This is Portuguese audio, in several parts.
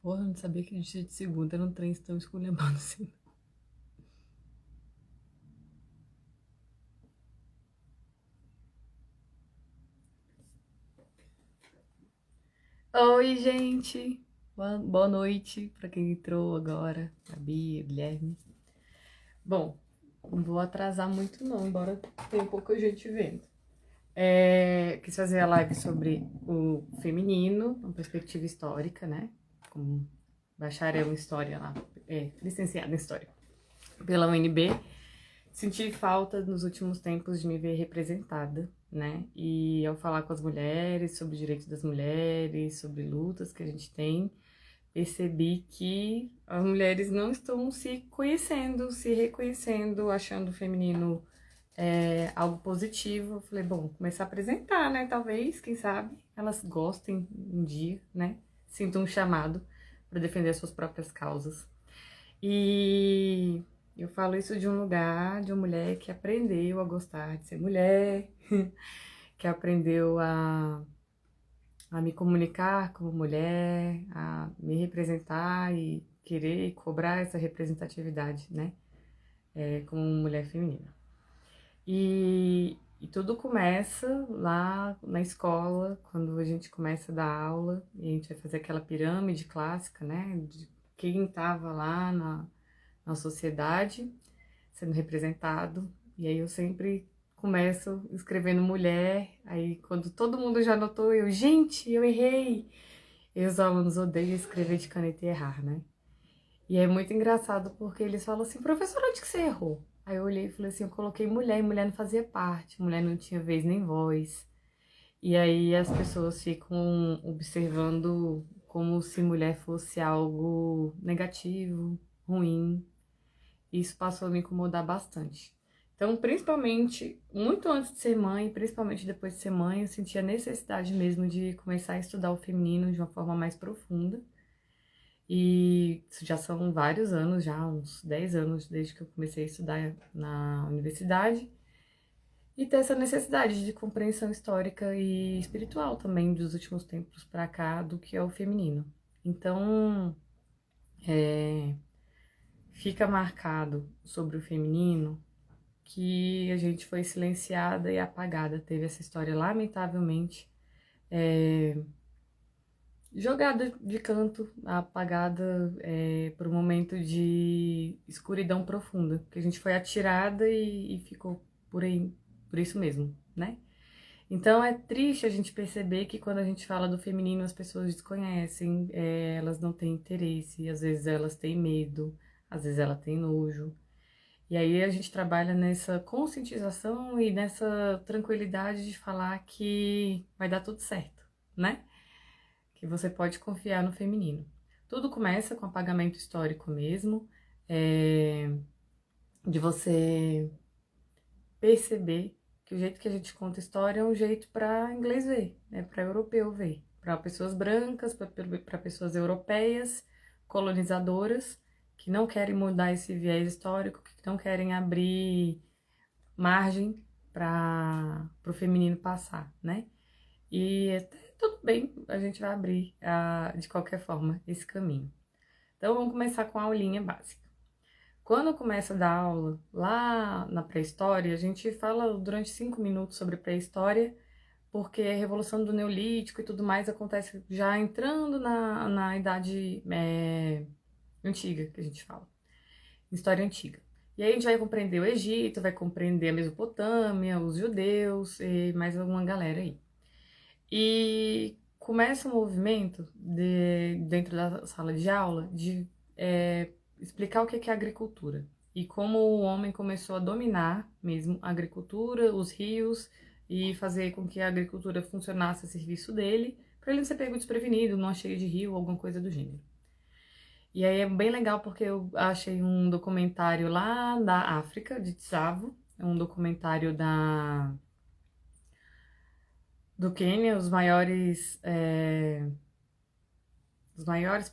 Porra, eu não sabia que a gente de segunda era um trem tão esculhambado assim. Oi, gente! Boa noite pra quem entrou agora. A Bia, Guilherme. Bom, não vou atrasar muito não, embora tenha pouca gente vendo. Quis fazer a live sobre o feminino, uma perspectiva histórica, né? Como bacharel em História lá, licenciada em História pela UNB. Senti falta nos últimos tempos de me ver representada, né? E ao falar com as mulheres sobre direitos das mulheres, sobre lutas que a gente tem, percebi que as mulheres não estão se conhecendo, se reconhecendo, achando o feminino algo positivo. Eu falei, bom, começar a apresentar, né? Talvez, quem sabe, elas gostem um dia, né? Sintam um chamado para defender as suas próprias causas. E eu falo isso de um lugar, de uma mulher que aprendeu a gostar de ser mulher, que aprendeu a me comunicar como mulher, a me representar e querer cobrar essa representatividade, né? Como mulher feminina. E tudo começa lá na escola, quando a gente começa a dar aula, e a gente vai fazer aquela pirâmide clássica, né? De quem estava lá na sociedade sendo representado. E aí eu sempre começo escrevendo mulher, aí quando todo mundo já notou, eu, gente, eu errei! E os alunos odeiam escrever de caneta e errar, né? E é muito engraçado porque eles falam assim, professora, onde que você errou? Aí eu olhei e falei assim, eu coloquei mulher e mulher não fazia parte, mulher não tinha vez nem voz. E aí as pessoas ficam observando como se mulher fosse algo negativo, ruim. E isso passou a me incomodar bastante. Então, principalmente, muito antes de ser mãe, principalmente depois de ser mãe, eu senti a necessidade mesmo de começar a estudar o feminino de uma forma mais profunda. E isso já são vários anos, já uns 10 anos desde que eu comecei a estudar na universidade. E ter essa necessidade de compreensão histórica e espiritual também dos últimos tempos para cá do que é o feminino. Então, fica marcado sobre o feminino que a gente foi silenciada e apagada. Teve essa história, lamentavelmente, jogada de canto, apagada por um momento de escuridão profunda, que a gente foi atirada e ficou por aí, por isso mesmo, né? Então é triste a gente perceber que quando a gente fala do feminino as pessoas desconhecem, elas não têm interesse, às vezes elas têm medo, às vezes elas têm nojo. E aí a gente trabalha nessa conscientização e nessa tranquilidade de falar que vai dar tudo certo, né? Que você pode confiar no feminino. Tudo começa com apagamento histórico mesmo, é, de você perceber que o jeito que a gente conta história é um jeito para inglês ver, né? Para europeu ver, para pessoas brancas, para pessoas europeias, colonizadoras, que não querem mudar esse viés histórico, que não querem abrir margem para o feminino passar, né? E até tudo bem, a gente vai abrir de qualquer forma esse caminho. Então vamos começar com a aulinha básica. Quando começa a dar aula lá na pré-história, a gente fala durante 5 minutos sobre pré-história, porque a revolução do Neolítico e tudo mais acontece já entrando na idade antiga, que a gente fala, história antiga. E aí a gente vai compreender o Egito, vai compreender a Mesopotâmia, os judeus e mais alguma galera aí. E começa um movimento dentro da sala de aula de explicar o que é agricultura e como o homem começou a dominar mesmo a agricultura, os rios e fazer com que a agricultura funcionasse a serviço dele, para ele não ser pego desprevenido, numa cheia de rio, alguma coisa do gênero. E aí é bem legal porque eu achei um documentário lá da África, de Tsavo, é um documentário do Quênia, os maiores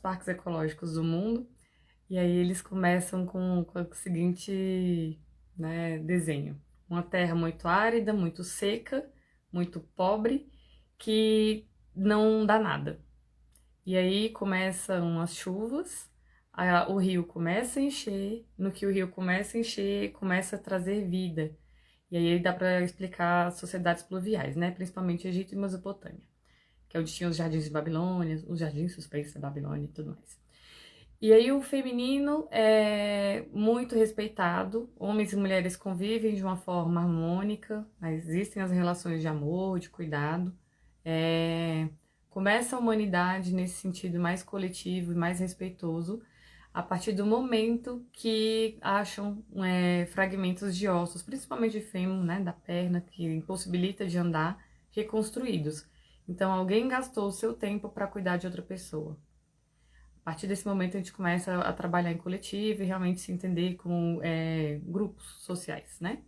parques ecológicos do mundo. E aí eles começam com o seguinte, né, desenho. Uma terra muito árida, muito seca, muito pobre, que não dá nada. E aí começam as chuvas, o rio começa a encher, no que o rio começa a encher, começa a trazer vida. E aí dá para explicar as sociedades pluviais, né? Principalmente Egito e Mesopotâmia, que é onde tinha os jardins de Babilônia, os jardins suspensos da Babilônia e tudo mais. E aí o feminino é muito respeitado, homens e mulheres convivem de uma forma harmônica, mas existem as relações de amor, de cuidado. É, Começa a humanidade nesse sentido mais coletivo e mais respeitoso, a partir do momento que acham fragmentos de ossos, principalmente de fêmur, né, da perna, que impossibilita de andar, reconstruídos. Então alguém gastou o seu tempo para cuidar de outra pessoa. A partir desse momento a gente começa a trabalhar em coletivo e realmente se entender como grupos sociais, né?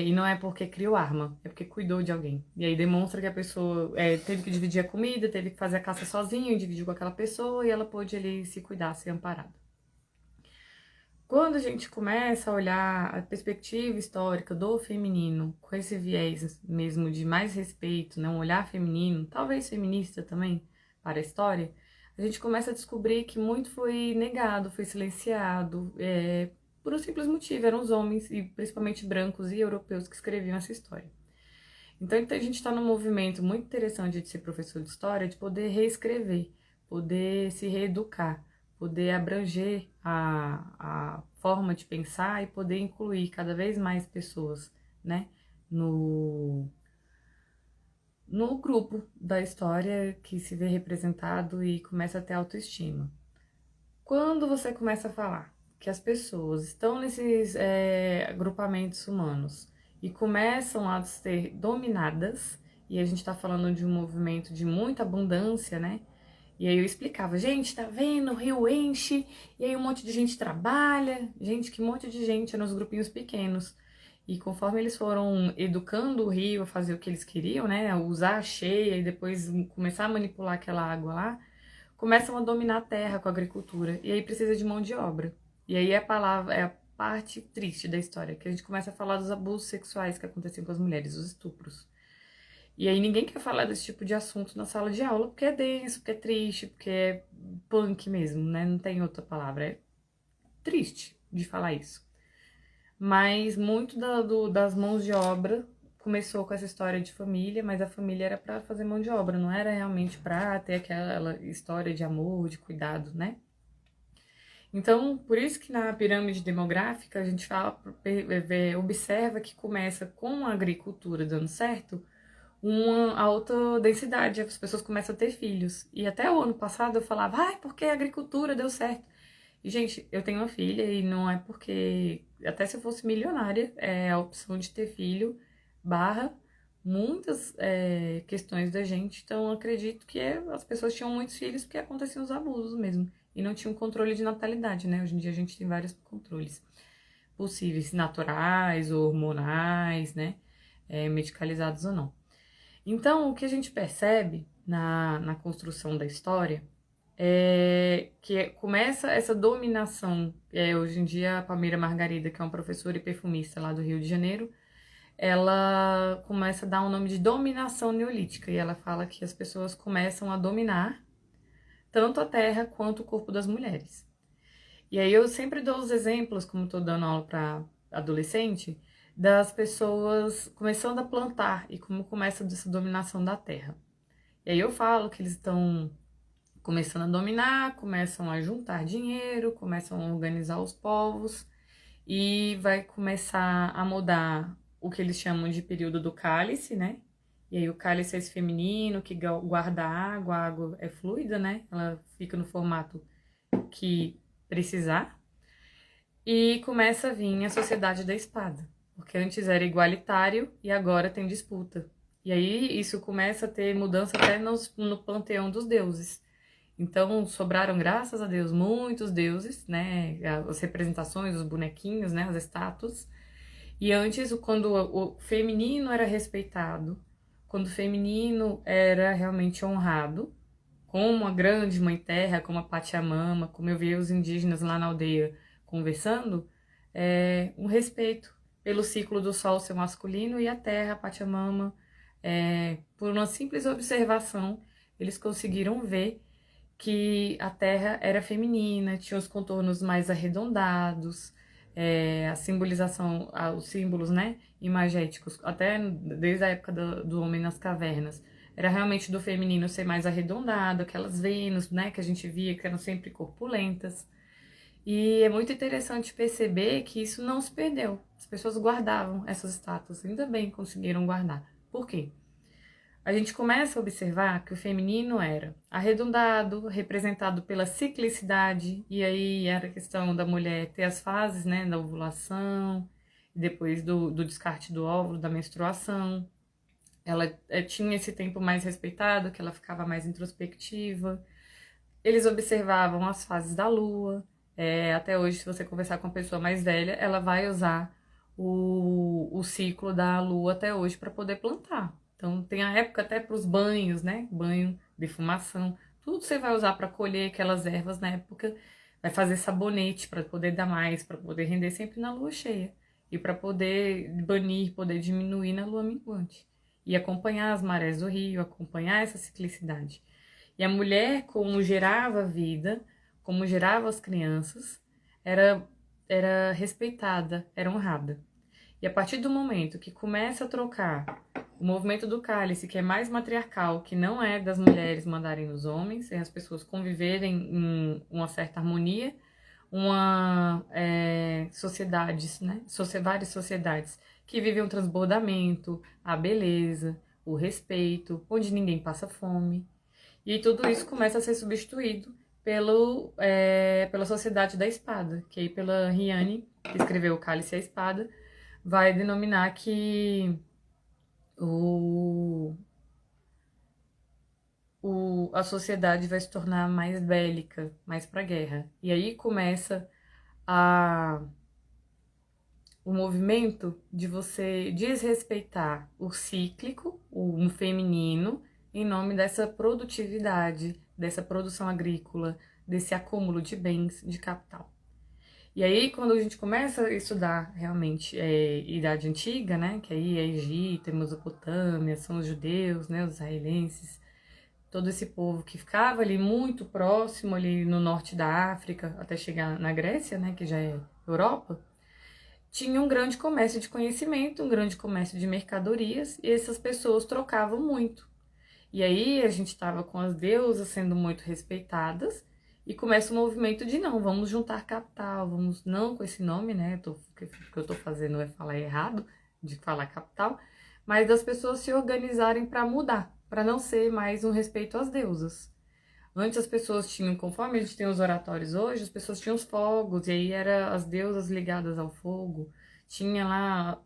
E não é porque criou arma, é porque cuidou de alguém. E aí demonstra que a pessoa teve que dividir a comida, teve que fazer a caça sozinho, dividiu com aquela pessoa e ela pôde ali se cuidar, ser amparada. Quando a gente começa a olhar a perspectiva histórica do feminino, com esse viés mesmo de mais respeito, né, um olhar feminino, talvez feminista também, para a história, a gente começa a descobrir que muito foi negado, foi silenciado, por um simples motivo, eram os homens, e principalmente brancos e europeus, que escreviam essa história. Então a gente está num movimento muito interessante de ser professor de história, de poder reescrever, poder se reeducar, poder abranger a forma de pensar e poder incluir cada vez mais pessoas, né, no, no grupo da história que se vê representado e começa a ter autoestima. Quando você começa a falar que as pessoas estão nesses agrupamentos humanos e começam a ser dominadas, e a gente está falando de um movimento de muita abundância, né? E aí eu explicava, gente, tá vendo? O rio enche, e aí um monte de gente trabalha. Gente, que monte de gente nos grupinhos pequenos. E conforme eles foram educando o rio a fazer o que eles queriam, né? A usar a cheia e depois começar a manipular aquela água lá, começam a dominar a terra com a agricultura. E aí precisa de mão de obra. E aí é a parte triste da história, que a gente começa a falar dos abusos sexuais que aconteciam com as mulheres, os estupros. E aí ninguém quer falar desse tipo de assunto na sala de aula, porque é denso, porque é triste, porque é punk mesmo, né? Não tem outra palavra. É triste de falar isso. Mas muito das mãos de obra começou com essa história de família, mas a família era para fazer mão de obra, não era realmente para ter aquela história de amor, de cuidado, né? Então, por isso que na pirâmide demográfica a gente fala, observa que começa com a agricultura dando certo, uma alta densidade, as pessoas começam a ter filhos. E até o ano passado eu falava, porque a agricultura deu certo. E, gente, eu tenho uma filha e não é porque, até se eu fosse milionária, a opção de ter filho barra muitas questões da gente. Então, eu acredito que as pessoas tinham muitos filhos porque aconteciam os abusos mesmo. E não tinham controle de natalidade, né? Hoje em dia a gente tem vários controles possíveis, naturais, hormonais, né? Medicalizados ou não. Então, o que a gente percebe na construção da história é que começa essa dominação. Hoje em dia, a Palmeira Margarida, que é uma professora e perfumista lá do Rio de Janeiro, ela começa a dar um nome de dominação neolítica. E ela fala que as pessoas começam a dominar tanto a terra quanto o corpo das mulheres. E aí eu sempre dou os exemplos, como estou dando aula para adolescente, das pessoas começando a plantar e como começa essa dominação da terra. E aí eu falo que eles estão começando a dominar, começam a juntar dinheiro, começam a organizar os povos e vai começar a mudar o que eles chamam de período do cálice, né? E aí o cálice é esse feminino que guarda a água é fluida, né? Ela fica no formato que precisar. E começa a vir a sociedade da espada, porque antes era igualitário e agora tem disputa. E aí isso começa a ter mudança até no panteão dos deuses. Então sobraram, graças a Deus, muitos deuses, né? As representações, os bonequinhos, né? As estátuas. E antes, quando o feminino era respeitado, quando o feminino era realmente honrado, como a grande mãe terra, como a Pachamama, como eu via os indígenas lá na aldeia conversando, um respeito pelo ciclo do sol ser masculino e a terra, a Pachamama, por uma simples observação, eles conseguiram ver que a Terra era feminina, tinha os contornos mais arredondados, a simbolização, os símbolos, né, imagéticos, até desde a época do homem nas cavernas, era realmente do feminino ser mais arredondado, aquelas Vênus, né, que a gente via que eram sempre corpulentas. E é muito interessante perceber que isso não se perdeu. As pessoas guardavam essas estátuas, ainda bem conseguiram guardar. Por quê? A gente começa a observar que o feminino era arredondado, representado pela ciclicidade, e aí era a questão da mulher ter as fases, né, da ovulação, depois do descarte do óvulo, da menstruação. Ela tinha esse tempo mais respeitado, que ela ficava mais introspectiva. Eles observavam as fases da lua. Até hoje, se você conversar com uma pessoa mais velha, ela vai usar o ciclo da lua até hoje para poder plantar. Então, tem a época até para os banhos, né? Banho, defumação. Tudo você vai usar para colher aquelas ervas na época. Vai fazer sabonete para poder dar mais, para poder render sempre na lua cheia. E para poder banir, poder diminuir na lua minguante. E acompanhar as marés do rio, acompanhar essa ciclicidade. E a mulher, como gerava a vida, como gerava as crianças, era respeitada, era honrada. E a partir do momento que começa a trocar o movimento do cálice, que é mais matriarcal, que não é das mulheres mandarem nos homens, e as pessoas conviverem em uma certa harmonia, sociedades, né? Várias sociedades que vivem o transbordamento, a beleza, o respeito, onde ninguém passa fome. E tudo isso começa a ser substituído pela Sociedade da Espada, que aí pela Riane, que escreveu O Cálice e a Espada, vai denominar que a sociedade vai se tornar mais bélica, mais para guerra. E aí começa o movimento de você desrespeitar o cíclico, o feminino, em nome dessa produtividade, dessa produção agrícola, desse acúmulo de bens, de capital. E aí, quando a gente começa a estudar realmente Idade Antiga, né, que aí é Egito, é Mesopotâmia, são os judeus, né, os israelenses, todo esse povo que ficava ali muito próximo, ali no norte da África, até chegar na Grécia, né, que já é Europa, tinha um grande comércio de conhecimento, um grande comércio de mercadorias, e essas pessoas trocavam muito. E aí a gente estava com as deusas sendo muito respeitadas, e começa o movimento de não, vamos juntar capital, vamos, não com esse nome, né, o que eu tô fazendo é falar errado, de falar capital, mas das pessoas se organizarem para mudar, para não ser mais um respeito às deusas. Antes as pessoas tinham, conforme a gente tem os oratórios hoje, as pessoas tinham os fogos, e aí eram as deusas ligadas ao fogo, tinha lá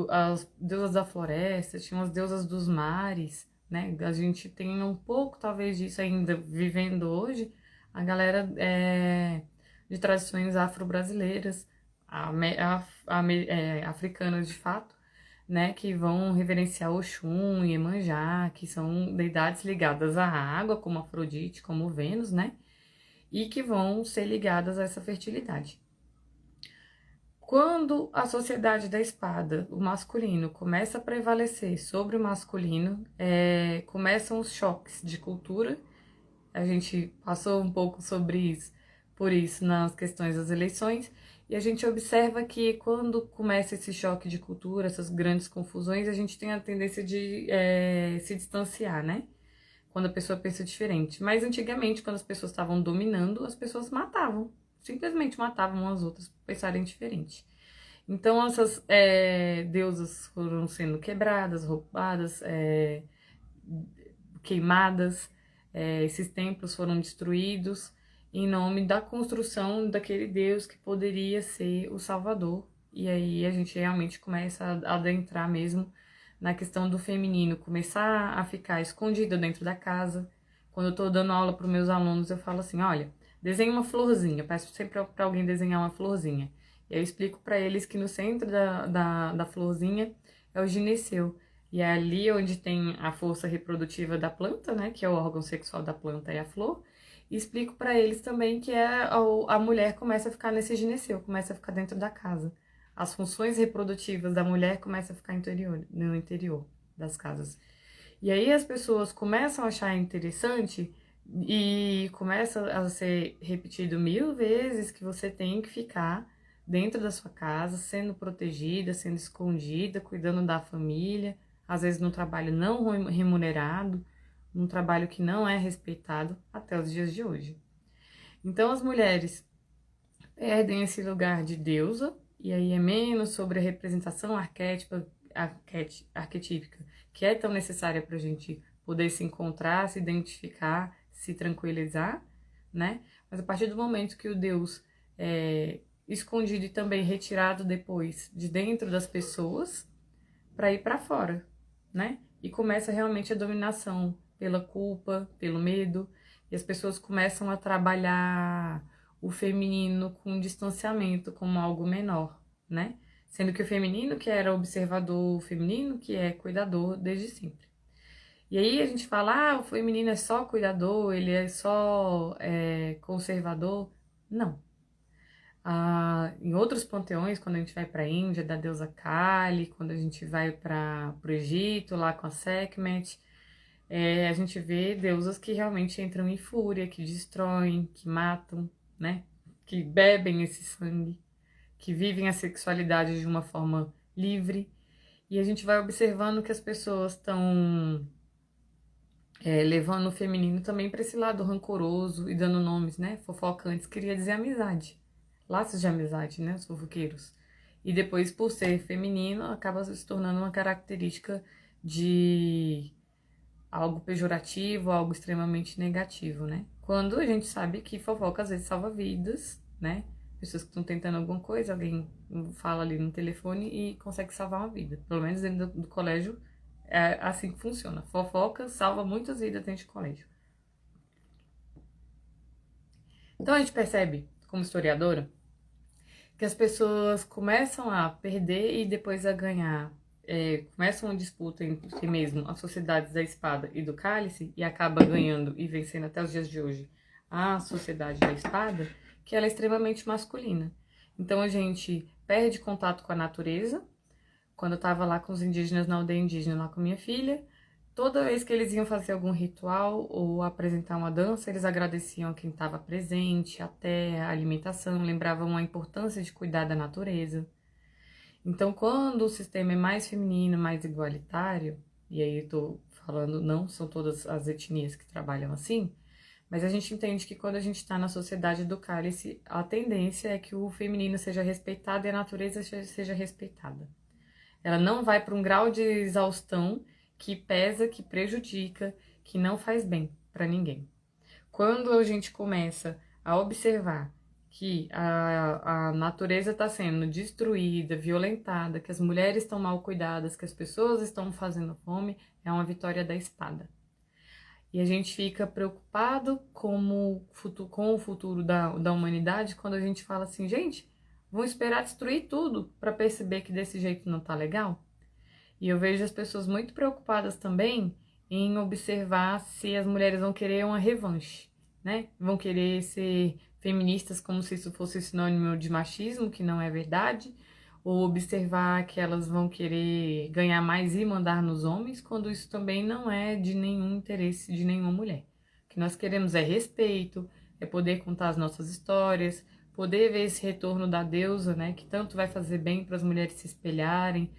as deusas da floresta, tinham as deusas dos mares, né? A gente tem um pouco, talvez, disso ainda vivendo hoje, a galera de tradições afro-brasileiras, africanas de fato, né, que vão reverenciar Oxum e Iemanjá, que são deidades ligadas à água, como Afrodite, como Vênus, né, e que vão ser ligadas a essa fertilidade. Quando a sociedade da espada, o masculino, começa a prevalecer sobre o masculino, começam os choques de cultura. A gente passou um pouco sobre isso, por isso, nas questões das eleições, e a gente observa que quando começa esse choque de cultura, essas grandes confusões, a gente tem a tendência de se distanciar, né? Quando a pessoa pensa diferente. Mas antigamente, quando as pessoas estavam dominando, as pessoas matavam. Simplesmente matavam umas outras por pensarem diferente. Então, essas deusas foram sendo quebradas, roubadas, queimadas, esses templos foram destruídos em nome da construção daquele Deus que poderia ser o Salvador. E aí a gente realmente começa a adentrar mesmo na questão do feminino, começar a ficar escondido dentro da casa. Quando eu estou dando aula para os meus alunos, eu falo assim, olha, desenha uma florzinha, eu peço sempre para alguém desenhar uma florzinha. E aí eu explico para eles que no centro da florzinha é o gineceu. E é ali onde tem a força reprodutiva da planta, né, que é o órgão sexual da planta e a flor. E explico para eles também que a mulher começa a ficar nesse gineceu, começa a ficar dentro da casa. As funções reprodutivas da mulher começam a ficar no interior das casas. E aí as pessoas começam a achar interessante e começa a ser repetido 1000 vezes que você tem que ficar dentro da sua casa, sendo protegida, sendo escondida, cuidando da família, às vezes no trabalho não remunerado, num trabalho que não é respeitado até os dias de hoje. Então as mulheres perdem esse lugar de deusa, e aí é menos sobre a representação arquetípica, que é tão necessária para a gente poder se encontrar, se identificar, se tranquilizar, né? Mas a partir do momento que o Deus é escondido e também retirado depois de dentro das pessoas, para ir para fora, né? E começa realmente a dominação pela culpa, pelo medo, e as pessoas começam a trabalhar o feminino com distanciamento como algo menor, né? Sendo que o feminino que era observador, o feminino que é cuidador desde sempre. E aí a gente fala, o feminino é só cuidador, ele é só conservador. Não. Em outros panteões, quando a gente vai para a Índia, da deusa Kali, quando a gente vai para o Egito, lá com a Sekhmet, a gente vê deusas que realmente entram em fúria, que destroem, que matam, né? Que bebem esse sangue, que vivem a sexualidade de uma forma livre. E a gente vai observando que as pessoas estão levando o feminino também para esse lado rancoroso e dando nomes, né? Fofocantes, queria dizer amizade. Laços de amizade, né? Os fofoqueiros. E depois, por ser feminino, acaba se tornando uma característica de algo pejorativo, algo extremamente negativo, né? Quando a gente sabe que fofoca às vezes salva vidas, né? Pessoas que estão tentando alguma coisa, alguém fala ali no telefone e consegue salvar uma vida. Pelo menos dentro do colégio é assim que funciona. Fofoca salva muitas vidas dentro de colégio. Então a gente percebe, como historiadora, que as pessoas começam a perder e depois a ganhar. Começa uma disputa entre si mesmo, as sociedades da espada e do cálice, e acaba ganhando e vencendo até os dias de hoje a sociedade da espada, que ela é extremamente masculina. Então a gente perde contato com a natureza. Quando eu estava lá com os indígenas na aldeia indígena, lá com minha filha, toda vez que eles iam fazer algum ritual ou apresentar uma dança, eles agradeciam a quem estava presente, a terra, a alimentação, lembravam a importância de cuidar da natureza. Então, quando o sistema é mais feminino, mais igualitário, e aí eu tô falando, não são todas as etnias que trabalham assim, mas a gente entende que quando a gente está na sociedade do cálice, a tendência é que o feminino seja respeitado e a natureza seja respeitada. Ela não vai para um grau de exaustão que pesa, que prejudica, que não faz bem para ninguém. Quando a gente começa a observar que a natureza está sendo destruída, violentada, que as mulheres estão mal cuidadas, que as pessoas estão fazendo fome, é uma vitória da espada. E a gente fica preocupado com o futuro da humanidade quando a gente fala assim, gente, vão esperar destruir tudo para perceber que desse jeito não tá legal? E eu vejo as pessoas muito preocupadas também em observar se as mulheres vão querer uma revanche, né? Vão querer ser feministas como se isso fosse sinônimo de machismo, que não é verdade, ou observar que elas vão querer ganhar mais e mandar nos homens, quando isso também não é de nenhum interesse de nenhuma mulher. O que nós queremos é respeito, é poder contar as nossas histórias, poder ver esse retorno da deusa, né, que tanto vai fazer bem para as mulheres se espelharem,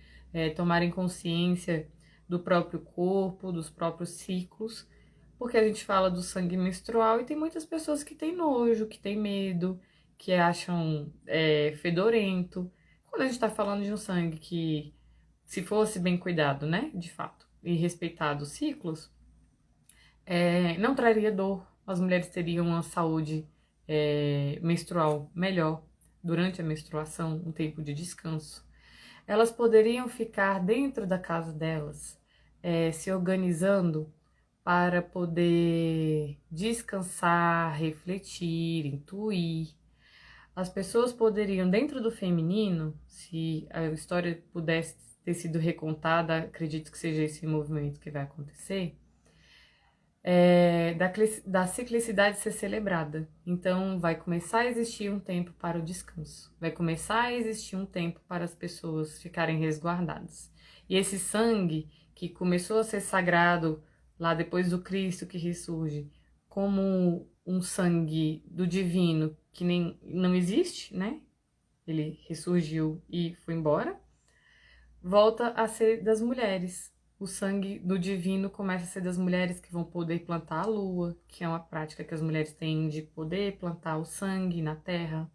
tomarem consciência do próprio corpo, dos próprios ciclos, porque a gente fala do sangue menstrual e tem muitas pessoas que têm nojo, que têm medo, que acham fedorento. Quando a gente está falando de um sangue que, se fosse bem cuidado, né, de fato, e respeitado os ciclos, não traria dor. As mulheres teriam uma saúde menstrual melhor durante a menstruação, um tempo de descanso. Elas poderiam ficar dentro da casa delas, se organizando para poder descansar, refletir, intuir. As pessoas poderiam, dentro do feminino, se a história pudesse ter sido recontada, acredito que seja esse movimento que vai acontecer, da ciclicidade ser celebrada. Então, vai começar a existir um tempo para o descanso, vai começar a existir um tempo para as pessoas ficarem resguardadas. E esse sangue que começou a ser sagrado lá depois do Cristo que ressurge, como um sangue do divino que nem não existe, né? Ele ressurgiu e foi embora, volta a ser das mulheres. O sangue do divino começa a ser das mulheres que vão poder plantar a lua, que é uma prática que as mulheres têm de poder plantar o sangue na terra,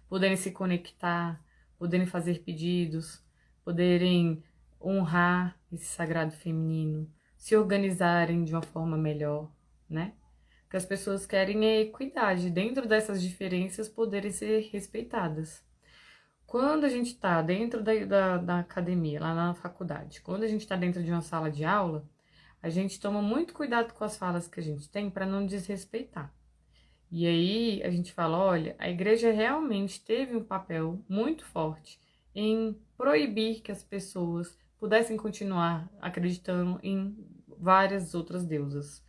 poderem se conectar, poderem fazer pedidos, poderem honrar esse sagrado feminino, se organizarem de uma forma melhor, né? O que as pessoas querem é equidade, dentro dessas diferenças poderem ser respeitadas. Quando a gente está dentro da academia, lá na faculdade, quando a gente está dentro de uma sala de aula, a gente toma muito cuidado com as falas que a gente tem para não desrespeitar. E aí a gente fala, olha, a igreja realmente teve um papel muito forte em proibir que as pessoas pudessem continuar acreditando em várias outras deusas.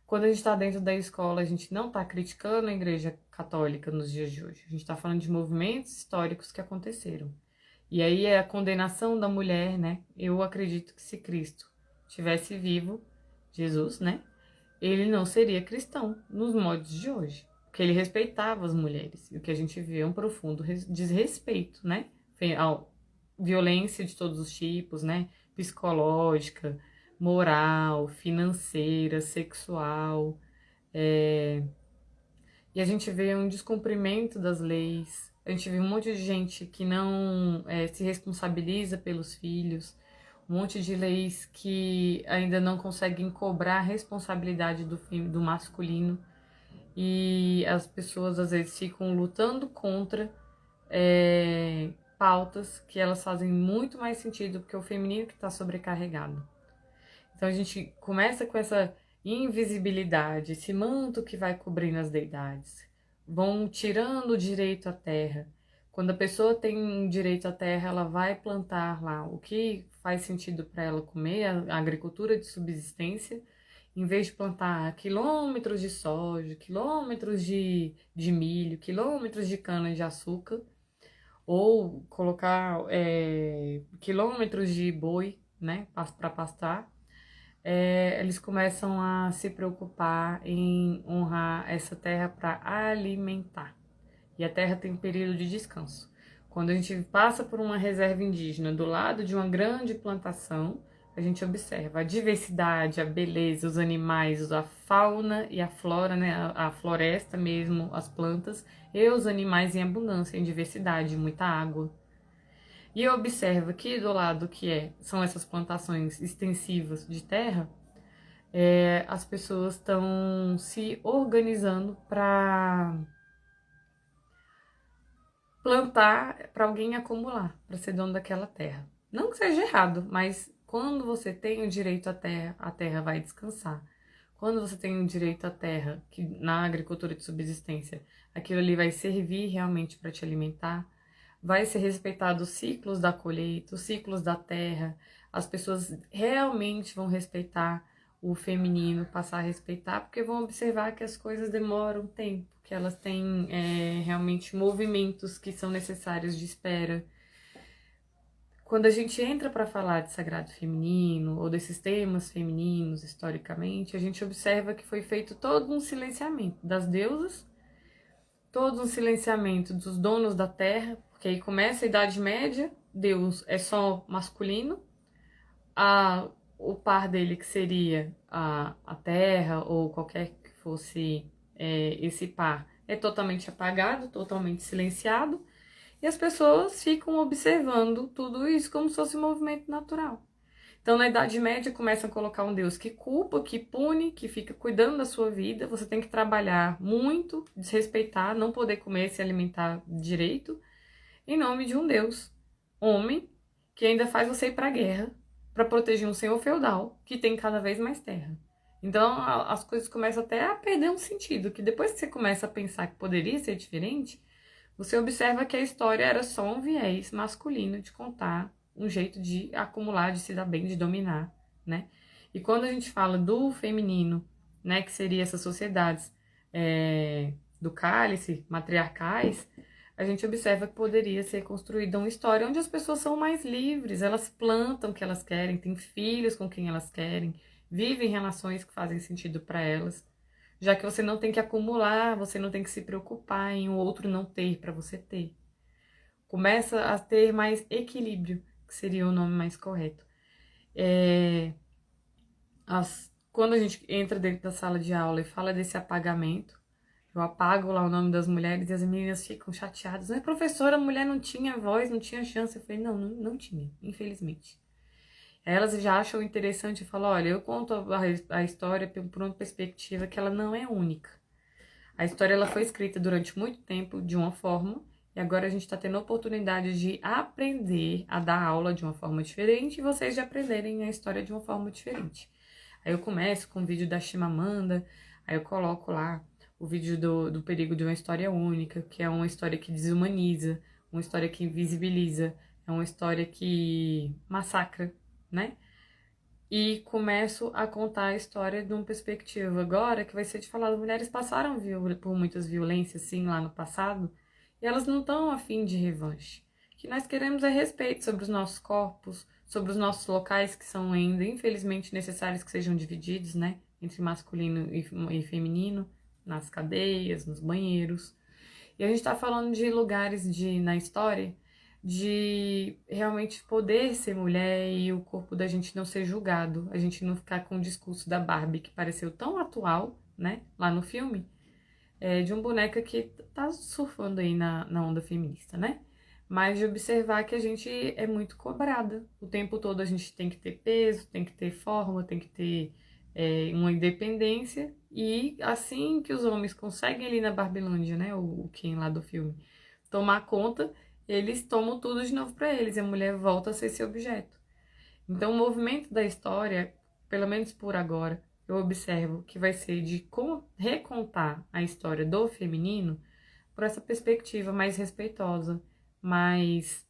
Quando a gente está dentro da escola, a gente não está criticando a igreja católica nos dias de hoje. A gente está falando de movimentos históricos que aconteceram. E aí é a condenação da mulher, né? Eu acredito que se Cristo tivesse vivo, Jesus, né? Ele não seria cristão nos moldes de hoje, porque ele respeitava as mulheres. E o que a gente vê é um profundo desrespeito, né? A violência de todos os tipos, né? Psicológica, moral, financeira, sexual. E a gente vê um descumprimento das leis. A gente vê um monte de gente que não se responsabiliza pelos filhos, um monte de leis que ainda não conseguem cobrar a responsabilidade do masculino, e as pessoas às vezes ficam lutando contra pautas que elas fazem muito mais sentido porque é o feminino que está sobrecarregado. Então a gente começa com essa invisibilidade, esse manto que vai cobrindo as deidades. Vão tirando o direito à terra. Quando a pessoa tem direito à terra, ela vai plantar lá o que faz sentido para ela comer, a agricultura de subsistência, em vez de plantar quilômetros de soja, quilômetros de milho, quilômetros de cana-de-açúcar, ou colocar quilômetros de boi, né, para pastar. Eles começam a se preocupar em honrar essa terra para alimentar. E a terra tem um período de descanso. Quando a gente passa por uma reserva indígena do lado de uma grande plantação, a gente observa a diversidade, a beleza, os animais, a fauna e a flora, né? A floresta mesmo, as plantas e os animais em abundância, em diversidade, muita água. E eu observo que do lado são essas plantações extensivas de terra, as pessoas estão se organizando para plantar, para alguém acumular, para ser dono daquela terra. Não que seja errado, mas quando você tem o direito à terra, a terra vai descansar. Quando você tem o direito à terra, que na agricultura de subsistência, aquilo ali vai servir realmente para te alimentar, vai ser respeitado os ciclos da colheita, os ciclos da terra, as pessoas realmente vão respeitar o feminino, passar a respeitar, porque vão observar que as coisas demoram tempo, que elas têm realmente movimentos que são necessários de espera. Quando a gente entra para falar de sagrado feminino ou desses temas femininos historicamente, a gente observa que foi feito todo um silenciamento das deusas, todo um silenciamento dos donos da terra, porque aí começa a Idade Média, Deus é só masculino, o par dele, que seria a terra ou qualquer que fosse esse par, é totalmente apagado, totalmente silenciado, e as pessoas ficam observando tudo isso como se fosse um movimento natural. Então, na Idade Média, começam a colocar um Deus que culpa, que pune, que fica cuidando da sua vida. Você tem que trabalhar muito, desrespeitar, não poder comer, se alimentar direito, em nome de um Deus, homem, que ainda faz você ir para a guerra para proteger um senhor feudal que tem cada vez mais terra. Então, as coisas começam até a perder um sentido, que depois que você começa a pensar que poderia ser diferente, você observa que a história era só um viés masculino de contar um jeito de acumular, de se dar bem, de dominar, né? E quando a gente fala do feminino, né, que seria essas sociedades do cálice, matriarcais, a gente observa que poderia ser construída uma história onde as pessoas são mais livres, elas plantam o que elas querem, têm filhos com quem elas querem, vivem relações que fazem sentido para elas, já que você não tem que acumular, você não tem que se preocupar em o outro não ter para você ter. Começa a ter mais equilíbrio, que seria o nome mais correto. Quando a gente entra dentro da sala de aula e fala desse apagamento, eu apago lá o nome das mulheres e as meninas ficam chateadas. Né, professora, a mulher não tinha voz, não tinha chance. Eu falei, não tinha, infelizmente. Elas já acham interessante e falam, olha, eu conto a história por uma perspectiva que ela não é única. A história ela foi escrita durante muito tempo de uma forma e agora a gente está tendo a oportunidade de aprender a dar aula de uma forma diferente e vocês de aprenderem a história de uma forma diferente. Aí eu começo com o vídeo da Chimamanda, aí eu coloco lá o vídeo do perigo de uma história única, que é uma história que desumaniza, uma história que invisibiliza, é uma história que massacra, né? E começo a contar a história de uma perspectiva agora que vai ser de falar, as mulheres passaram por muitas violências, sim, lá no passado, e elas não estão afim de revanche. O que nós queremos é respeito sobre os nossos corpos, sobre os nossos locais que são ainda, infelizmente, necessários que sejam divididos, né, entre masculino e feminino, nas cadeias, nos banheiros. E a gente está falando de lugares na história de realmente poder ser mulher e o corpo da gente não ser julgado, a gente não ficar com o discurso da Barbie que pareceu tão atual, né, lá no filme, de uma boneca que tá surfando aí na onda feminista, né? Mas de observar que a gente é muito cobrada. O tempo todo a gente tem que ter peso, tem que ter forma, tem que ter uma independência. E assim que os homens conseguem ali na Barbilândia, né? O Ken lá do filme, tomar conta, eles tomam tudo de novo para eles. E a mulher volta a ser esse objeto. Então o movimento da história, pelo menos por agora, eu observo que vai ser de recontar a história do feminino por essa perspectiva mais respeitosa, mais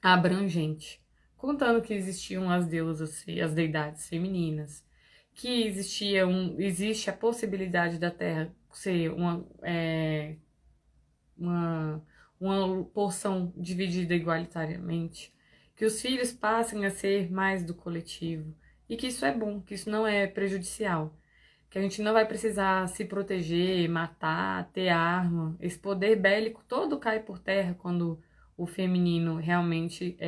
abrangente, contando que existiam as deusas e as deidades femininas, que existe a possibilidade da Terra ser uma porção dividida igualitariamente, que os filhos passem a ser mais do coletivo, e que isso é bom, que isso não é prejudicial, que a gente não vai precisar se proteger, matar, ter arma. Esse poder bélico todo cai por terra quando o feminino realmente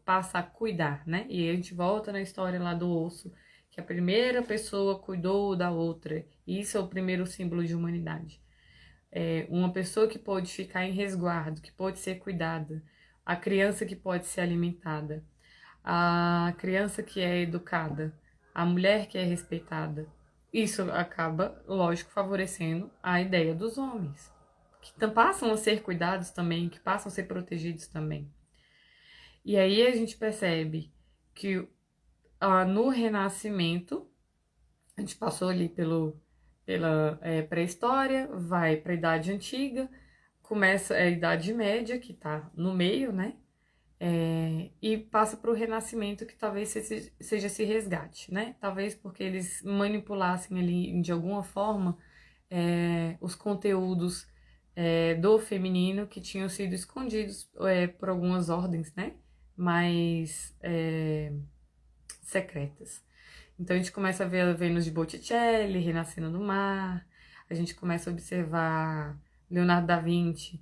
passa a cuidar, né? E a gente volta na história lá do osso, que a primeira pessoa cuidou da outra. E isso é o primeiro símbolo de humanidade. Uma pessoa que pode ficar em resguardo, que pode ser cuidada, a criança que pode ser alimentada, a criança que é educada, a mulher que é respeitada. Isso acaba, lógico, favorecendo a ideia dos homens, que passam a ser cuidados também, que passam a ser protegidos também. E aí a gente percebe que no Renascimento, a gente passou ali pela pré-história, vai para a Idade Antiga, começa a Idade Média, que está no meio, né? E passa para o Renascimento, que talvez seja esse resgate, né? Talvez porque eles manipulassem ali, de alguma forma, os conteúdos do feminino que tinham sido escondidos por algumas ordens, né? Mais secretas. Então a gente começa a ver a Vênus de Botticelli renascendo no mar, a gente começa a observar Leonardo da Vinci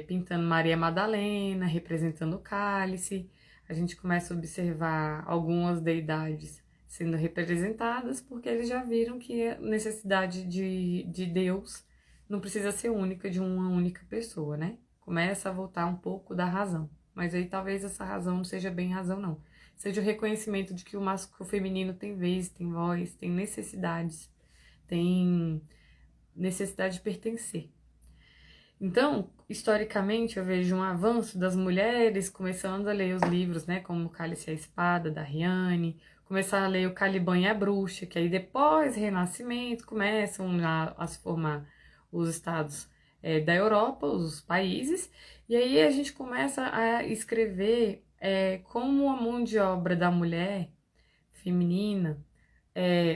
pintando Maria Madalena, representando o cálice, a gente começa a observar algumas deidades sendo representadas, porque eles já viram que a necessidade de Deus não precisa ser única de uma única pessoa, né? Começa a voltar um pouco da razão, mas aí talvez essa razão não seja bem razão, não. Seja o reconhecimento de que o feminino tem vez, tem voz, tem necessidades, tem necessidade de pertencer. Então, historicamente, eu vejo um avanço das mulheres começando a ler os livros, né, como O Cálice e a Espada, da Riane, começar a ler O Caliban e a Bruxa, que aí depois, Renascimento, começam a se formar os estados da Europa, os países, e aí a gente começa a escrever como a mão de obra da mulher feminina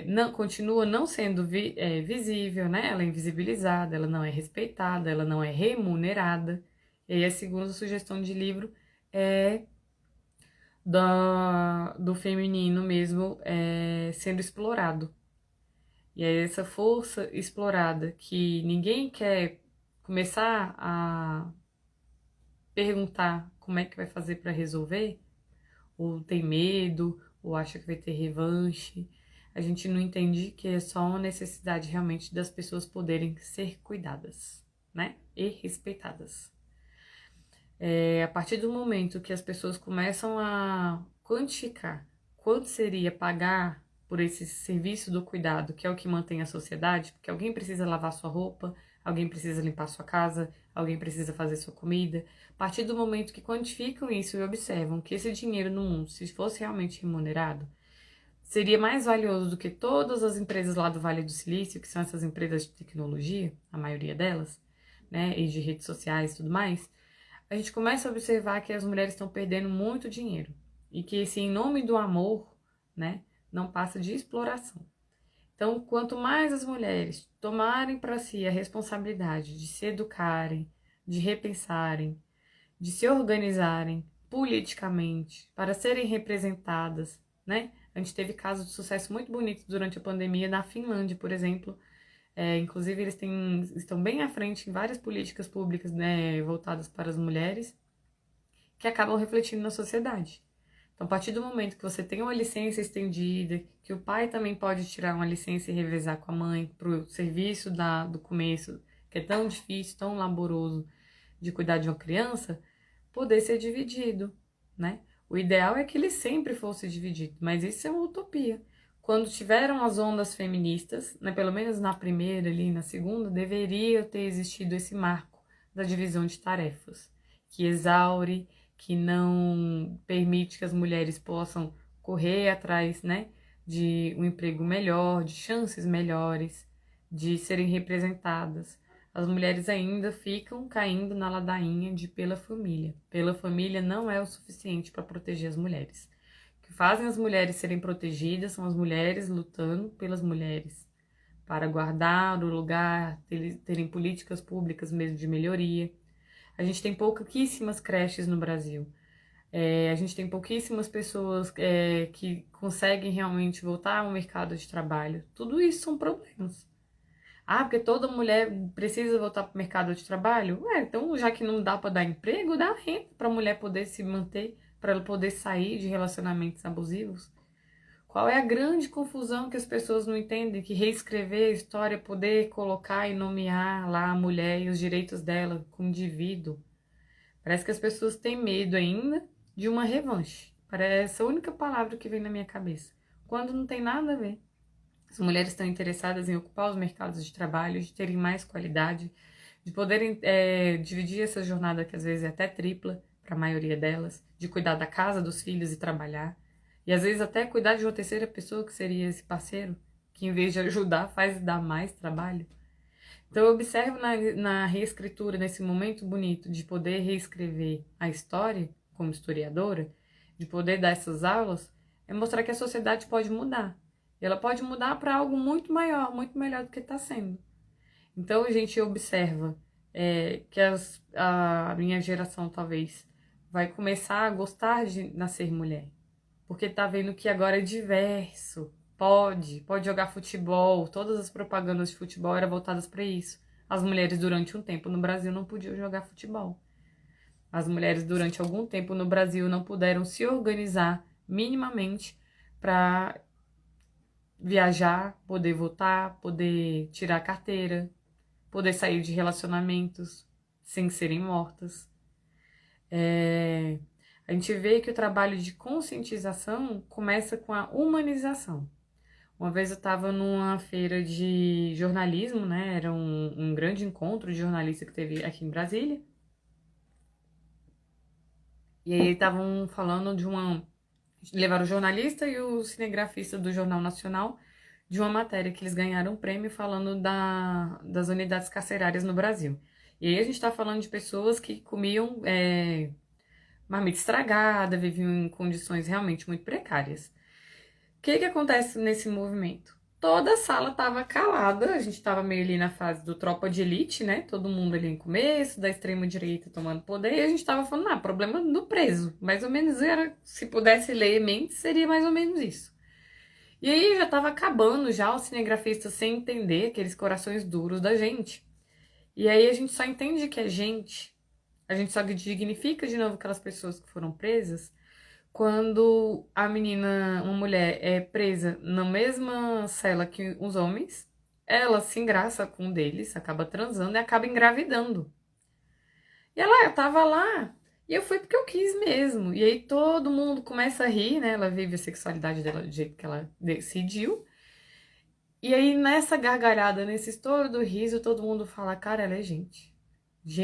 não, continua não sendo visível, né? Ela é invisibilizada, ela não é respeitada, ela não é remunerada. E aí a segunda sugestão de livro é do feminino mesmo sendo explorado. E é essa força explorada que ninguém quer começar a perguntar como é que vai fazer para resolver, ou tem medo, ou acha que vai ter revanche. A gente não entende que é só uma necessidade realmente das pessoas poderem ser cuidadas, né? E respeitadas. A partir do momento que as pessoas começam a quantificar quanto seria pagar por esse serviço do cuidado, que é o que mantém a sociedade, porque alguém precisa lavar sua roupa, alguém precisa limpar sua casa, alguém precisa fazer sua comida. A partir do momento que quantificam isso e observam que esse dinheiro no mundo, se fosse realmente remunerado, seria mais valioso do que todas as empresas lá do Vale do Silício, que são essas empresas de tecnologia, a maioria delas, né, e de redes sociais e tudo mais, a gente começa a observar que as mulheres estão perdendo muito dinheiro e que esse em nome do amor, né, não passa de exploração. Então, quanto mais as mulheres tomarem para si a responsabilidade de se educarem, de repensarem, de se organizarem politicamente para serem representadas, né? A gente teve casos de sucesso muito bonitos durante a pandemia na Finlândia, por exemplo. Inclusive, eles estão bem à frente em várias políticas públicas, né, voltadas para as mulheres, que acabam refletindo na sociedade. Então, a partir do momento que você tem uma licença estendida, que o pai também pode tirar uma licença e revezar com a mãe para o serviço do começo, que é tão difícil, tão laboroso de cuidar de uma criança, poder ser dividido, né? O ideal é que ele sempre fosse dividido, mas isso é uma utopia. Quando tiveram as ondas feministas, né, pelo menos na primeira ali, na segunda, deveria ter existido esse marco da divisão de tarefas, que exaure, que não permite que as mulheres possam correr atrás, né, de um emprego melhor, de chances melhores, de serem representadas. As mulheres ainda ficam caindo na ladainha de pela família. Pela família não é o suficiente para proteger as mulheres. O que fazem as mulheres serem protegidas são as mulheres lutando pelas mulheres, para guardar o lugar, terem políticas públicas mesmo de melhoria. A gente tem pouquíssimas creches no Brasil. A gente tem pouquíssimas pessoas que conseguem realmente voltar ao mercado de trabalho. Tudo isso são problemas. Ah, porque toda mulher precisa voltar para o mercado de trabalho? Então, já que não dá para dar emprego, dá renda para a mulher poder se manter, para ela poder sair de relacionamentos abusivos. Qual é a grande confusão que as pessoas não entendem? Que reescrever a história, é poder colocar e nomear lá a mulher e os direitos dela como indivíduo. Parece que as pessoas têm medo ainda de uma revanche. Parece a única palavra que vem na minha cabeça. Quando não tem nada a ver. As mulheres estão interessadas em ocupar os mercados de trabalho, de terem mais qualidade, de poderem dividir essa jornada que às vezes é até tripla para a maioria delas, de cuidar da casa, dos filhos e trabalhar. E às vezes até cuidar de uma terceira pessoa que seria esse parceiro, que em vez de ajudar faz dar mais trabalho. Então eu observo na reescritura, nesse momento bonito de poder reescrever a história como historiadora, de poder dar essas aulas, é mostrar que a sociedade pode mudar. E ela pode mudar para algo muito maior, muito melhor do que está sendo. Então a gente observa que a minha geração talvez vai começar a gostar de nascer mulher. Porque tá vendo que agora é diverso. Pode jogar futebol. Todas as propagandas de futebol eram voltadas para isso. As mulheres durante um tempo no Brasil não podiam jogar futebol. As mulheres durante algum tempo no Brasil não puderam se organizar minimamente para viajar, poder votar, poder tirar carteira, poder sair de relacionamentos sem serem mortas. A gente vê que o trabalho de conscientização começa com a humanização. Uma vez eu estava numa feira de jornalismo, né? Era um grande encontro de jornalista que teve aqui em Brasília. E aí estavam falando de levaram o jornalista e o cinegrafista do Jornal Nacional de uma matéria que eles ganharam um prêmio falando das unidades carcerárias no Brasil. E aí a gente está falando de pessoas que comiam marmita estragada, viviam em condições realmente muito precárias. O que acontece nesse movimento? Toda a sala tava calada, a gente tava meio ali na fase do tropa de elite, né? Todo mundo ali no começo, da extrema-direita tomando poder, e a gente tava falando, problema do preso. Mais ou menos era, se pudesse ler mente, seria mais ou menos isso. E aí já tava acabando já o cinegrafista sem entender aqueles corações duros da gente. E aí a gente só entende que é gente, a gente só dignifica de novo aquelas pessoas que foram presas quando a menina, uma mulher, é presa na mesma cela que os homens, ela se engraça com um deles, acaba transando e acaba engravidando. E ela tava lá, e eu fui porque eu quis mesmo. E aí todo mundo começa a rir, né? Ela vive a sexualidade dela do jeito que ela decidiu. E aí nessa gargalhada, nesse estouro do riso, todo mundo fala, cara, ela é gente.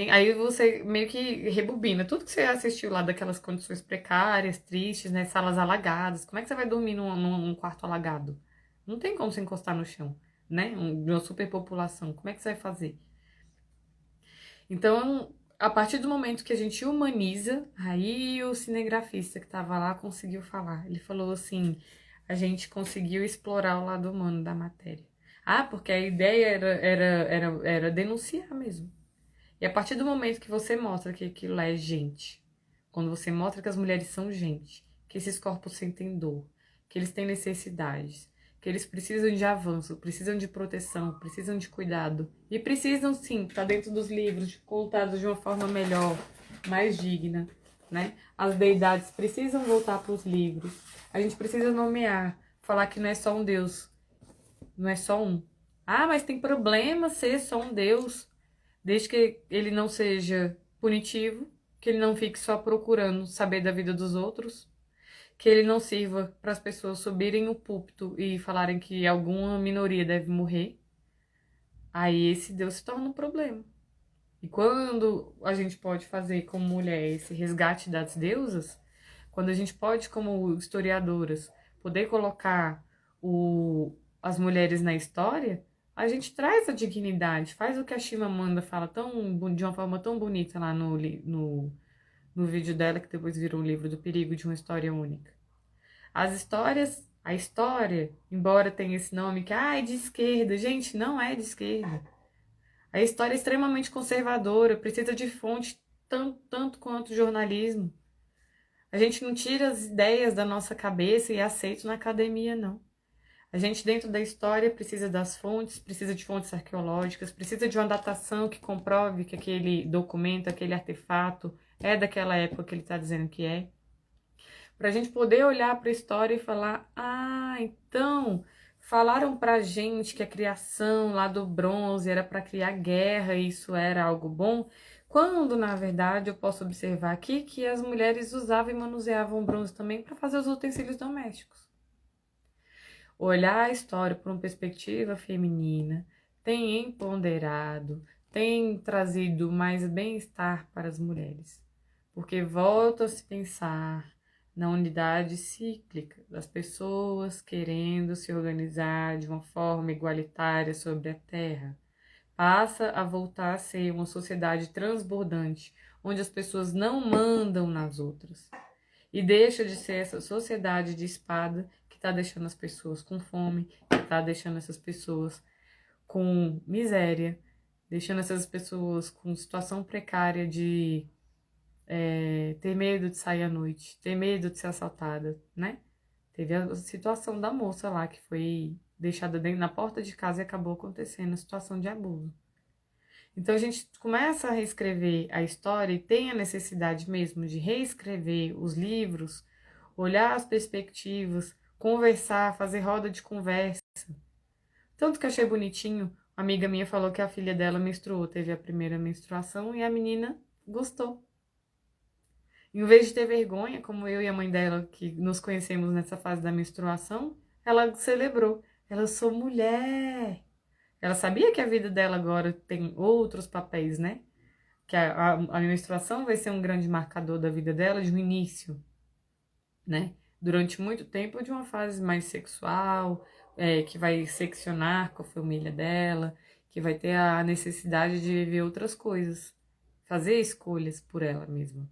Aí você meio que rebobina tudo que você assistiu lá daquelas condições precárias, tristes, né? Salas alagadas. Como é que você vai dormir num quarto alagado? Não tem como você encostar no chão, né? De uma superpopulação. Como é que você vai fazer? Então, a partir do momento que a gente humaniza, aí o cinegrafista que estava lá conseguiu falar. Ele falou assim: a gente conseguiu explorar o lado humano da matéria. Porque a ideia era denunciar mesmo. E a partir do momento que você mostra que aquilo é gente, quando você mostra que as mulheres são gente, que esses corpos sentem dor, que eles têm necessidades, que eles precisam de avanço, precisam de proteção, precisam de cuidado, e precisam sim estar dentro dos livros, contados de uma forma melhor, mais digna, né? As deidades precisam voltar para os livros. A gente precisa nomear, falar que não é só um Deus, não é só um. Mas tem problema ser só um Deus. Desde que ele não seja punitivo, que ele não fique só procurando saber da vida dos outros, que ele não sirva para as pessoas subirem o púlpito e falarem que alguma minoria deve morrer, aí esse Deus se torna um problema. E quando a gente pode fazer como mulher esse resgate das deusas, quando a gente pode, como historiadoras, poder colocar as mulheres na história, a gente traz a dignidade, faz o que a Chimamanda fala de uma forma tão bonita lá no vídeo dela, que depois virou o livro do Perigo de uma História Única. A história, embora tenha esse nome que é de esquerda, gente, não é de esquerda. A história é extremamente conservadora, precisa de fonte tanto quanto o jornalismo. A gente não tira as ideias da nossa cabeça e aceita na academia, não. A gente, dentro da história, precisa das fontes, precisa de fontes arqueológicas, precisa de uma datação que comprove que aquele documento, aquele artefato é daquela época que ele está dizendo que é. Para a gente poder olhar para a história e falar: então falaram para a gente que a criação lá do bronze era para criar guerra e isso era algo bom, quando na verdade eu posso observar aqui que as mulheres usavam e manuseavam o bronze também para fazer os utensílios domésticos. Olhar a história por uma perspectiva feminina tem empoderado, tem trazido mais bem-estar para as mulheres, porque volta a se pensar na unidade cíclica das pessoas querendo se organizar de uma forma igualitária sobre a Terra. Passa a voltar a ser uma sociedade transbordante, onde as pessoas não mandam nas outras. E deixa de ser essa sociedade de espada que está deixando as pessoas com fome, que está deixando essas pessoas com miséria, deixando essas pessoas com situação precária de ter medo de sair à noite, ter medo de ser assaltada, né? Teve a situação da moça lá que foi deixada dentro, na porta de casa e acabou acontecendo a situação de abuso. Então a gente começa a reescrever a história e tem a necessidade mesmo de reescrever os livros, olhar as perspectivas, conversar, fazer roda de conversa. Tanto que achei bonitinho, uma amiga minha falou que a filha dela menstruou, teve a primeira menstruação e a menina gostou. Em vez de ter vergonha, como eu e a mãe dela, que nos conhecemos nessa fase da menstruação, ela celebrou. Ela sou mulher. Ela sabia que a vida dela agora tem outros papéis, né? Que a menstruação vai ser um grande marcador da vida dela de um início, né? Durante muito tempo de uma fase mais sexual, que vai seccionar com a família dela, que vai ter a necessidade de viver outras coisas, fazer escolhas por ela mesma.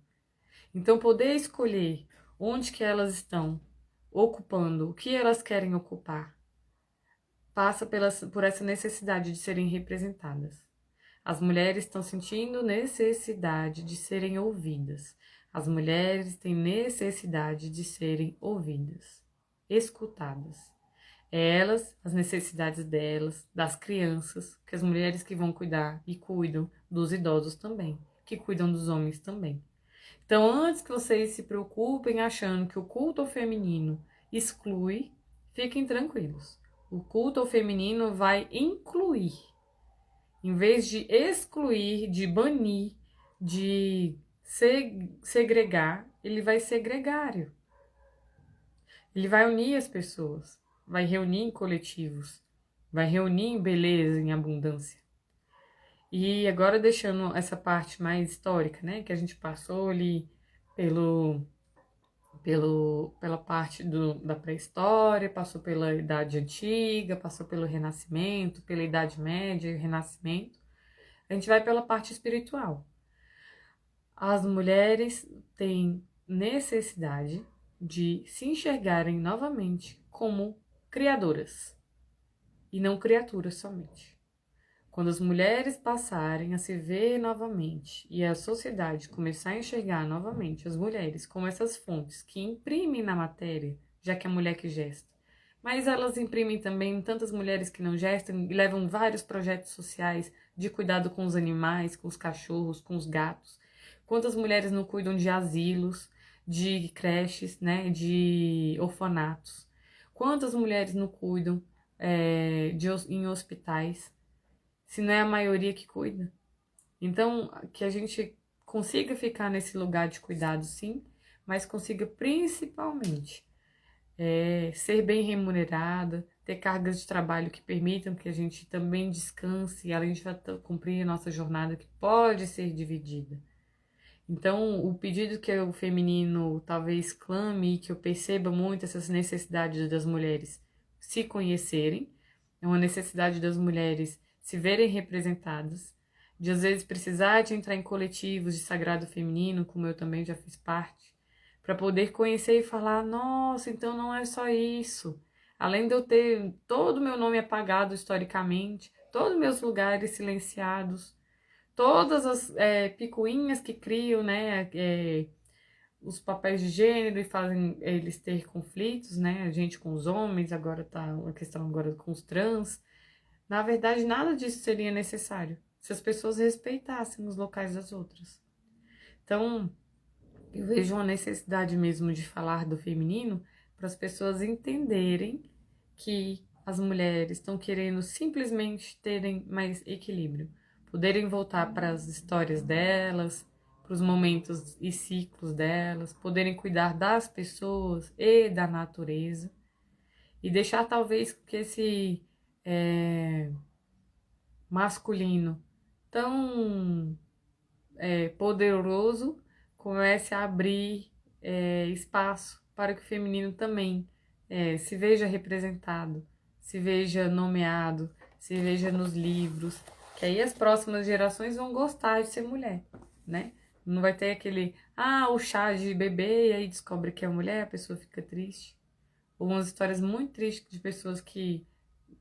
Então, poder escolher onde que elas estão ocupando, o que elas querem ocupar, passa por essa necessidade de serem representadas. As mulheres estão sentindo necessidade de serem ouvidas. As mulheres têm necessidade de serem ouvidas, escutadas. Elas, as necessidades delas, das crianças, que as mulheres que vão cuidar e cuidam dos idosos também, que cuidam dos homens também. Então, antes que vocês se preocupem achando que o culto ao feminino exclui, fiquem tranquilos. O culto ao feminino vai incluir. Em vez de excluir, de banir, de segregar, ele vai ser gregário. Ele vai unir as pessoas, vai reunir em coletivos, vai reunir em beleza, em abundância. E agora deixando essa parte mais histórica, né, que a gente passou ali pela parte da pré-história, passou pela Idade Antiga, passou pelo Renascimento, pela Idade Média e Renascimento. A gente vai pela parte espiritual. As mulheres têm necessidade de se enxergarem novamente como criadoras e não criaturas somente. Quando as mulheres passarem a se ver novamente e a sociedade começar a enxergar novamente as mulheres como essas fontes que imprimem na matéria, já que é a mulher que gesta, mas elas imprimem também tantas mulheres que não gestam e levam vários projetos sociais de cuidado com os animais, com os cachorros, com os gatos. Quantas mulheres não cuidam de asilos, de creches, né, de orfanatos? Quantas mulheres não cuidam em hospitais? Se não é a maioria que cuida. Então, que a gente consiga ficar nesse lugar de cuidado, sim, mas consiga principalmente ser bem remunerada, ter cargas de trabalho que permitam que a gente também descanse, além de cumprir a nossa jornada que pode ser dividida. Então, o pedido que o feminino talvez clame, que eu perceba muito essas necessidades das mulheres se conhecerem, é uma necessidade das mulheres se verem representadas, de às vezes precisar de entrar em coletivos de sagrado feminino, como eu também já fiz parte, para poder conhecer e falar, nossa, então não é só isso. Além de eu ter todo o meu nome apagado historicamente, todos os meus lugares silenciados, todas as picuinhas que criam, né, os papéis de gênero e fazem eles ter conflitos, né, a gente com os homens, agora tá a questão agora com os trans. Na verdade, nada disso seria necessário se as pessoas respeitassem os locais das outras. Então, eu vejo uma necessidade mesmo de falar do feminino para as pessoas entenderem que as mulheres estão querendo simplesmente terem mais equilíbrio, poderem voltar para as histórias delas, para os momentos e ciclos delas, poderem cuidar das pessoas e da natureza e deixar talvez que esse masculino tão poderoso comece a abrir espaço para que o feminino também se veja representado, se veja nomeado, se veja nos livros, que aí as próximas gerações vão gostar de ser mulher, né? Não vai ter aquele, o chá de bebê, e aí descobre que é mulher, a pessoa fica triste. Algumas histórias muito tristes de pessoas que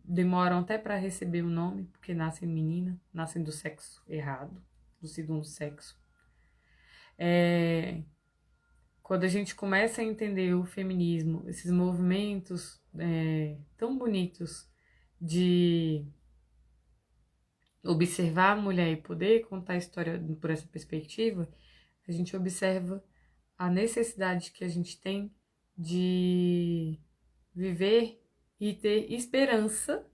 demoram até para receber o nome, porque nascem menina, nascem do sexo errado, do segundo sexo. Quando a gente começa a entender o feminismo, esses movimentos tão bonitos de observar a mulher e poder contar a história por essa perspectiva, a gente observa a necessidade que a gente tem de viver e ter esperança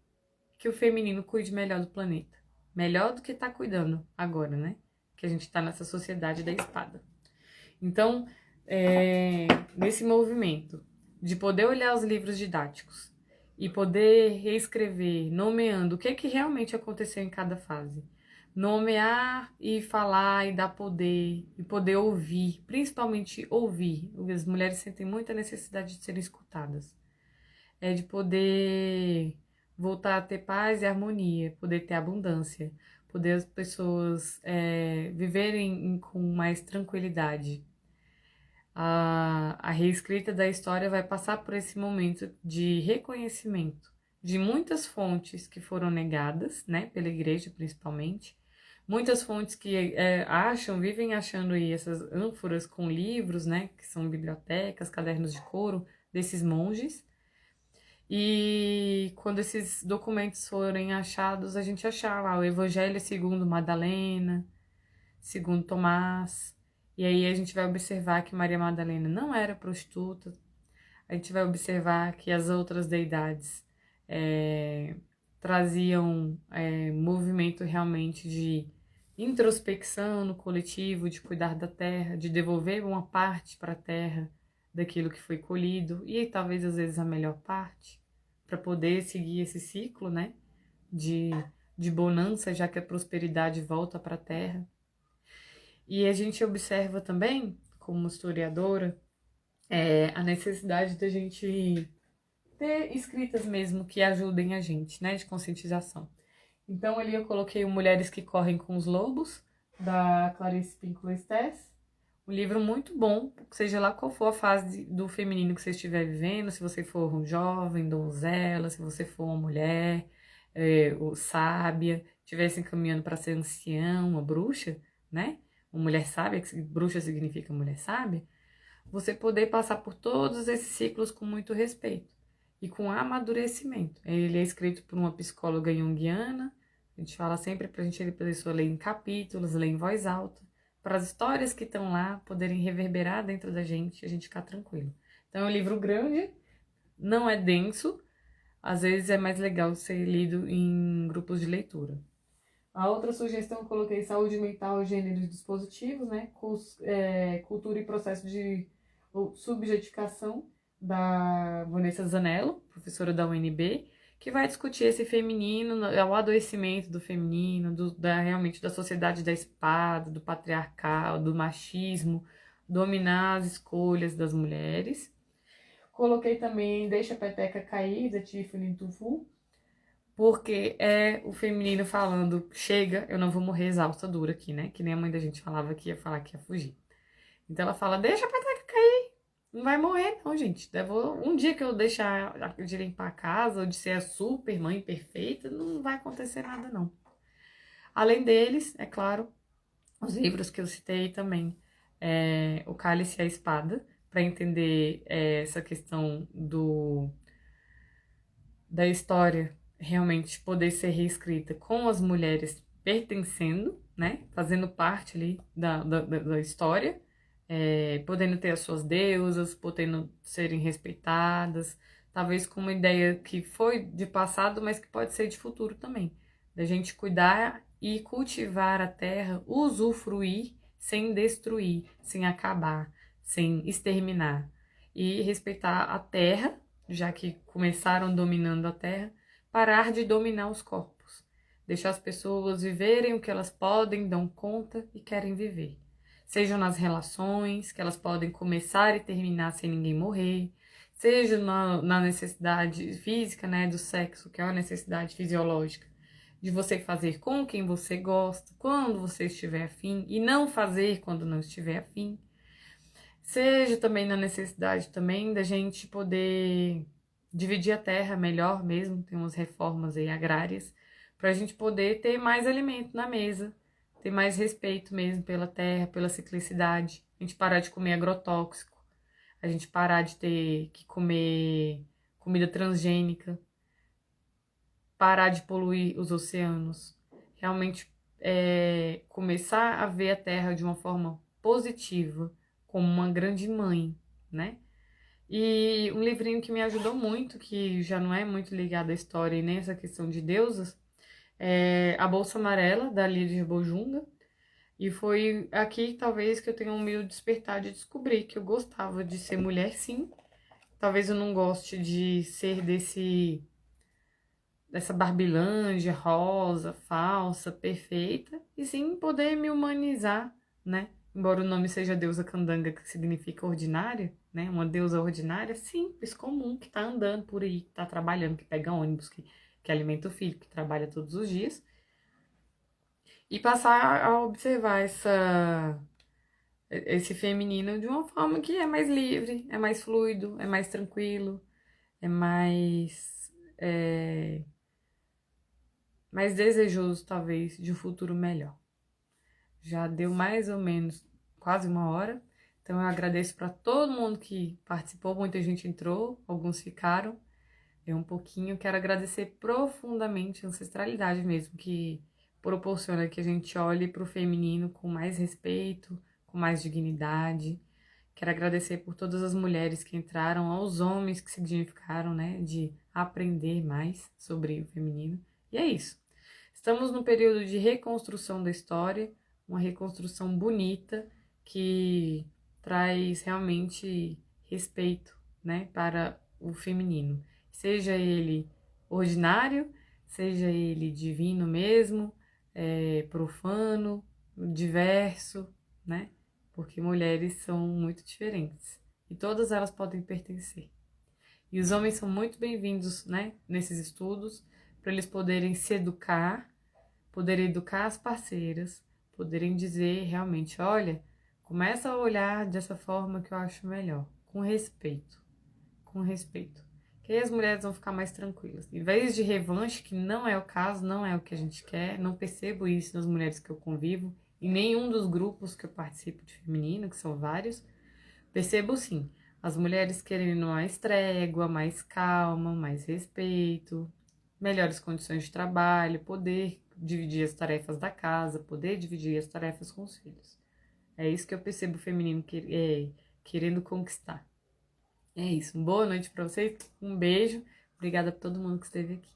que o feminino cuide melhor do planeta. Melhor do que tá cuidando agora, né? Que a gente tá nessa sociedade da espada. Então, nesse movimento de poder olhar os livros didáticos e poder reescrever, nomeando o que realmente aconteceu em cada fase. Nomear e falar e dar poder, e poder ouvir, principalmente ouvir. As mulheres sentem muita necessidade de serem escutadas. De poder voltar a ter paz e harmonia, poder ter abundância, poder as pessoas viverem com mais tranquilidade. A reescrita da história vai passar por esse momento de reconhecimento de muitas fontes que foram negadas, né, pela igreja principalmente, muitas fontes que vivem achando aí essas ânforas com livros, né, que são bibliotecas, cadernos de couro desses monges. E quando esses documentos forem achados, a gente achar lá o Evangelho segundo Madalena, segundo Tomás. E aí a gente vai observar que Maria Madalena não era prostituta. A gente vai observar que as outras deidades traziam movimento realmente de introspecção no coletivo, de cuidar da terra, de devolver uma parte para a terra daquilo que foi colhido, e talvez às vezes a melhor parte, para poder seguir esse ciclo, né, de, de bonança, já que a prosperidade volta para a terra. E a gente observa também, como historiadora, a necessidade da gente ter escritas mesmo que ajudem a gente, né, de conscientização. Então ali eu coloquei o Mulheres que Correm com os Lobos, da Clarice Pinkola Estés. Um livro muito bom, seja lá qual for a fase do feminino que você estiver vivendo, se você for um jovem, donzela, se você for uma mulher, ou sábia, estiver se encaminhando para ser anciã, uma bruxa, né? Uma mulher sábia, que bruxa significa mulher sábia, você poder passar por todos esses ciclos com muito respeito e com amadurecimento. Ele é escrito por uma psicóloga junguiana, a gente fala sempre para a gente, a pessoa ler em capítulos, ler em voz alta, para as histórias que estão lá poderem reverberar dentro da gente e a gente ficar tranquilo. Então é um livro grande, não é denso, às vezes é mais legal ser lido em grupos de leitura. A outra sugestão eu coloquei saúde mental, gênero e dispositivos, né? Cultura e processo de subjetificação, da Vanessa Zanello, professora da UNB, que vai discutir esse feminino, o adoecimento do feminino, realmente da sociedade da espada, do patriarcal, do machismo, dominar as escolhas das mulheres. Coloquei também Deixa a Peteca Cair, da Tiffany Tufu, porque é o feminino falando, chega, eu não vou morrer exausta, dura aqui, né? Que nem a mãe da gente falava que ia falar que ia fugir. Então ela fala, deixa a peteca cair, não vai morrer não, gente. Um dia que eu deixar de limpar a casa, ou de ser a super mãe perfeita, não vai acontecer nada não. Além deles, é claro, os livros que eu citei também, O Cálice e a Espada, para entender essa questão da história realmente poder ser reescrita com as mulheres pertencendo, né, fazendo parte ali da história, podendo ter as suas deusas, podendo serem respeitadas, talvez com uma ideia que foi de passado, mas que pode ser de futuro também, da gente cuidar e cultivar a terra, usufruir sem destruir, sem acabar, sem exterminar, e respeitar a terra, já que começaram dominando a terra, parar de dominar os corpos, deixar as pessoas viverem o que elas podem, dão conta e querem viver. Sejam nas relações, que elas podem começar e terminar sem ninguém morrer, seja na necessidade física, né, do sexo, que é uma necessidade fisiológica, de você fazer com quem você gosta, quando você estiver afim, e não fazer quando não estiver afim. Seja também na necessidade também da gente poder dividir a terra melhor mesmo, tem umas reformas aí agrárias, para a gente poder ter mais alimento na mesa, ter mais respeito mesmo pela terra, pela ciclicidade, a gente parar de comer agrotóxico, a gente parar de ter que comer comida transgênica, parar de poluir os oceanos, realmente começar a ver a terra de uma forma positiva, como uma grande mãe, né? E um livrinho que me ajudou muito, que já não é muito ligado à história e nem essa questão de deusas, é A Bolsa Amarela, da Lídia Bojunga. E foi aqui, talvez, que eu tenha um meio despertar de descobrir que eu gostava de ser mulher, sim. Talvez eu não goste de ser dessa Barbilândia rosa, falsa, perfeita, e sim poder me humanizar, né? Embora o nome seja deusa candanga, que significa ordinária, né? Uma deusa ordinária, simples, comum, que tá andando por aí, que tá trabalhando, que pega ônibus, que alimenta o filho, que trabalha todos os dias. E passar a observar esse feminino de uma forma que é mais livre, é mais fluido, é mais tranquilo, é mais mais desejoso, talvez, de um futuro melhor. Já deu mais ou menos quase 1 hora, então eu agradeço para todo mundo que participou, muita gente entrou, alguns ficaram, um pouquinho. Quero agradecer profundamente a ancestralidade mesmo, que proporciona que a gente olhe para o feminino com mais respeito, com mais dignidade. Quero agradecer por todas as mulheres que entraram, aos homens que significaram, né, de aprender mais sobre o feminino. E é isso. Estamos num período de reconstrução da história, uma reconstrução bonita que traz realmente respeito, né, para o feminino. Seja ele ordinário, seja ele divino mesmo, profano, diverso, né? Porque mulheres são muito diferentes e todas elas podem pertencer. E os homens são muito bem-vindos, né, nesses estudos, para eles poderem se educar, poderem educar as parceiras, poderem dizer realmente, olha, começa a olhar dessa forma que eu acho melhor, com respeito, com respeito. Que aí as mulheres vão ficar mais tranquilas. Em vez de revanche, que não é o caso, não é o que a gente quer, não percebo isso nas mulheres que eu convivo, em nenhum dos grupos que eu participo de feminino, que são vários, percebo sim, as mulheres querendo mais trégua, mais calma, mais respeito, melhores condições de trabalho, poder dividir as tarefas da casa, poder dividir as tarefas com os filhos. É isso que eu percebo o feminino querendo conquistar. É isso. Boa noite para vocês. Um beijo. Obrigada por todo mundo que esteve aqui.